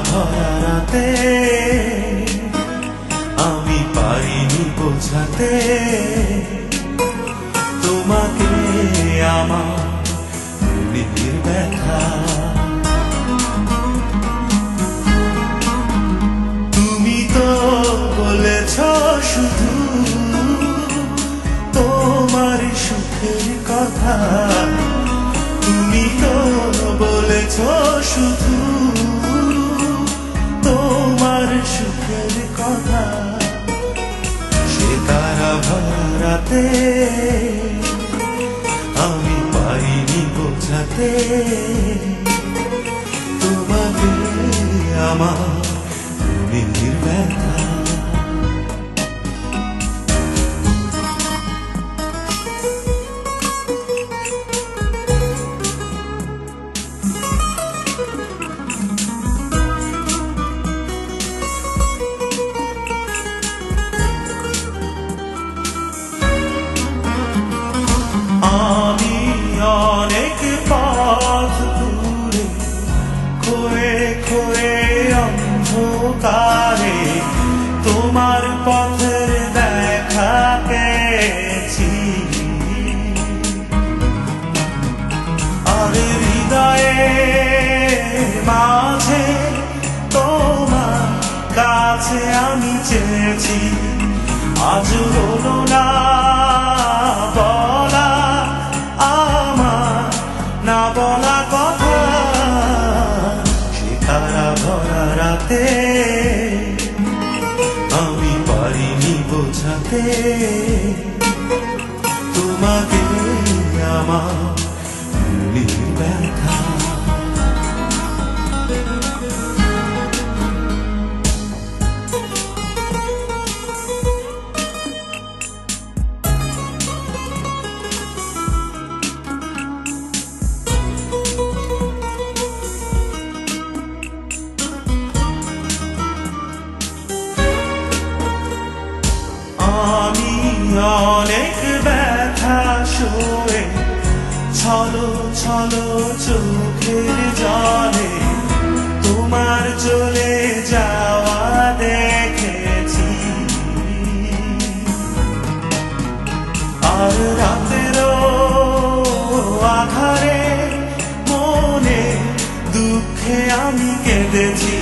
ভরা রাতে আমি পারিনি বোঝাতে তোমাকে আমার মনের ব্যথা। তুমি তো বলেছ শুধু তোমার সুখের কথা, তুমি তো বলেছ শুধু তোমার সুখের কথা। সে তারা ভরাতে আমি পারিনি বোঝাতে তোমাকে আমার মনের ব্যথা। আমি অনেক পথ দূরে খোয়ে খোয়ে অন্ধকারে তোমার পথের দেখা পেয়েছি। আর হৃদয়ে মাঝে তোমার কাছে আমি চেয়েছি। আজ হলো না বলা আমার না বলা কথা। সে তারা ভরা রাতে আমি পারিনি বোঝাতে তোমাকে আমার মনের ব্যথা। আমি অনেক ব্যথা সয়ে ছলো ছলো চোখের জলে তোমার চলে যাওয়া দেখেছি। আর রাতেরও আধারে মনে দুঃখে আমি কেঁদেছি।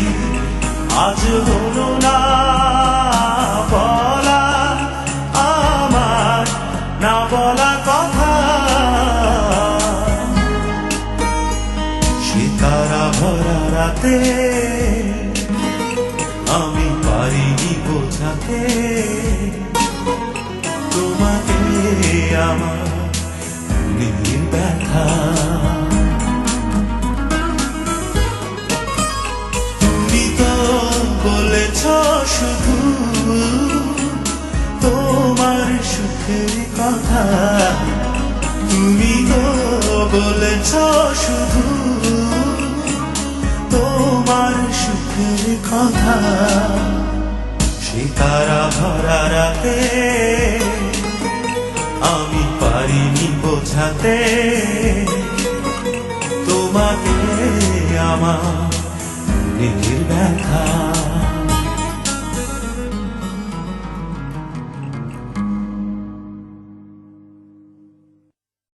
আজ হলো না বলা আমার না বলা কথা। সে তারা ভরা রাতে আমি পারিনি বোঝাতে তোমাকে আমার মনের ব্যথা। তুমি তো বলেছ শুধু তোমার সুখের কথা, তুমি তো বলেছ শুধু তোমার সুখের কথা। সে তারা ভরা রাতে আমি পারিনি বোঝাতে তোমাকে আমার মনের ব্যথা।